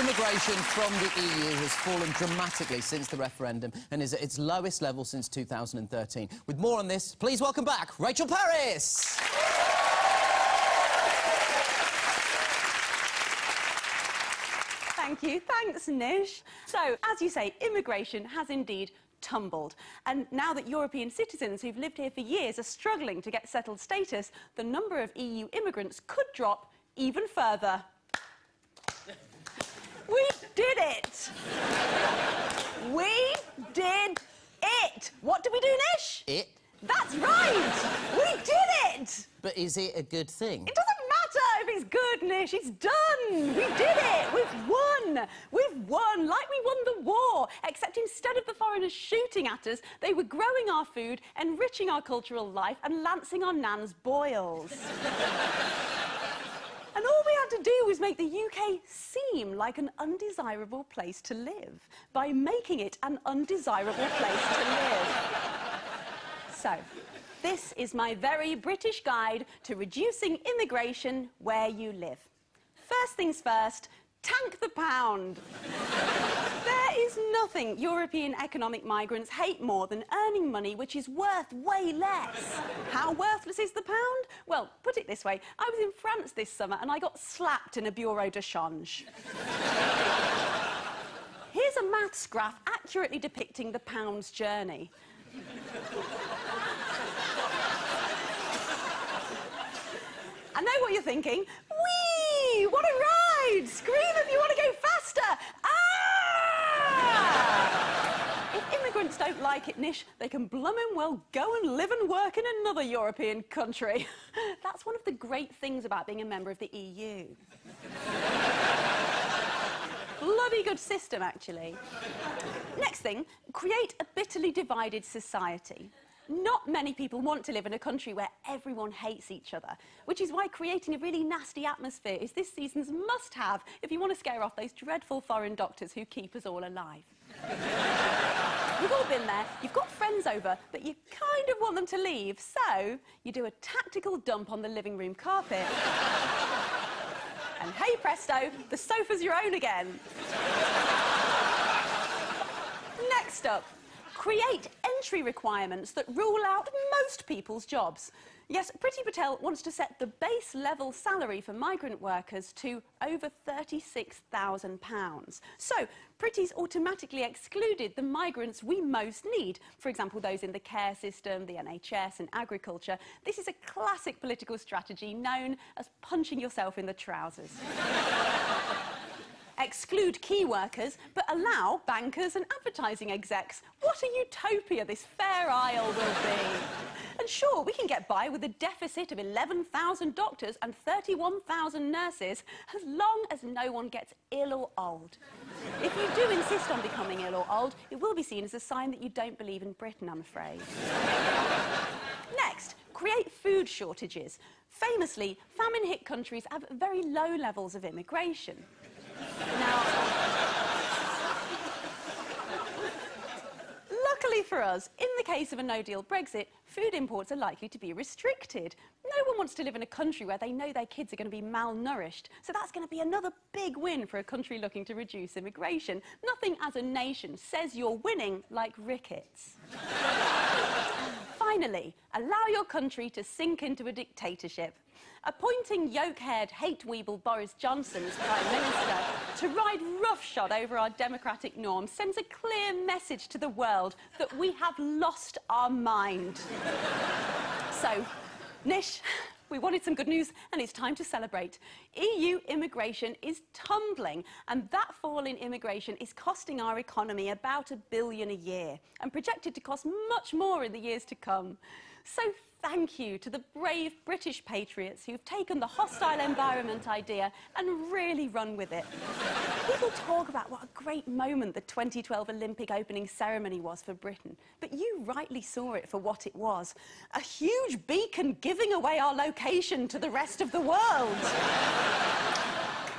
Immigration from the EU has fallen dramatically since the referendum and is at its lowest level since 2013. With more on this, please welcome back Rachel Parris. Thank you. Thanks, Nish. So, as you say, immigration has indeed tumbled. And now that European citizens who've lived here for years are struggling to get settled status, the number of EU immigrants could drop even further. We did it! We did it! What did we do, Nish? It? That's right! We did it! But is it a good thing? It doesn't matter if it's good, Nish. It's done! We did it! We've won! We've won like we won the war, except instead of the foreigners shooting at us, they were growing our food, enriching our cultural life and lancing our nan's boils. And all we had to do was make the UK seem like an undesirable place to live by making it an undesirable place to live. So, this is my very British guide to reducing immigration where you live. First things first, tank the pound. There is nothing European economic migrants hate more than earning money which is worth way less. How worthless is the pound? Well, put it this way, I was in France this summer and I got slapped in a bureau de change. Here's a maths graph accurately depicting the pound's journey. I know what you're thinking. Whee! What a ride! Scream if you want to go faster! Ah! If immigrants don't like it, Nish, they can blooming well go and live and work in another European country. That's one of the great things about being a member of the EU. Bloody good system, actually. Next thing, create a bitterly divided society. Not many people want to live in a country where everyone hates each other, which is why creating a really nasty atmosphere is this season's must-have if you want to scare off those dreadful foreign doctors who keep us all alive. We've all been there. You've got friends over, but you kind of want them to leave, so you do a tactical dump on the living room carpet. And hey presto, the sofa's your own again. Next up, create entry requirements that rule out most people's jobs. Yes, Priti Patel wants to set the base level salary for migrant workers to over £36,000. So, Priti's automatically excluded the migrants we most need. For example, those in the care system, the NHS and agriculture. This is a classic political strategy known as punching yourself in the trousers. Exclude key workers, but allow bankers and advertising execs. What a utopia this fair isle will be. And sure, we can get by with a deficit of 11,000 doctors and 31,000 nurses, as long as no one gets ill or old. If you do insist on becoming ill or old, it will be seen as a sign that you don't believe in Britain, I'm afraid. Next, create food shortages. Famously, famine-hit countries have very low levels of immigration. Now, luckily for us, in the case of a no-deal Brexit, food imports are likely to be restricted. No one wants to live in a country where they know their kids are going to be malnourished, so that's going to be another big win for a country looking to reduce immigration. Nothing as a nation says you're winning like rickets. Finally, allow your country to sink into a dictatorship. Appointing yoke-haired hate-weeble Boris Johnson as Prime Minister to ride roughshod over our democratic norms sends a clear message to the world that we have lost our mind. So, Nish, we wanted some good news and it's time to celebrate. EU immigration is tumbling and that fall in immigration is costing our economy about £1 billion a year and projected to cost much more in the years to come. So thank you to the brave British patriots who've taken the hostile environment idea and really run with it. People talk about what a great moment the 2012 Olympic opening ceremony was for Britain, but you rightly saw it for what it was. A huge beacon giving away our location to the rest of the world.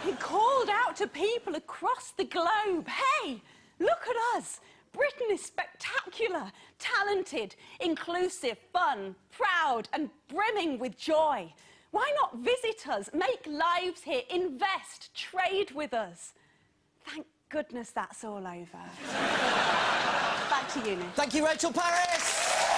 It called out to people across the globe, hey, look at us. Britain is spectacular, talented, inclusive, fun, proud and brimming with joy. Why not visit us, make lives here, invest, trade with us? Thank goodness that's all over. Back to you, Nick. Thank you, Rachel Parris.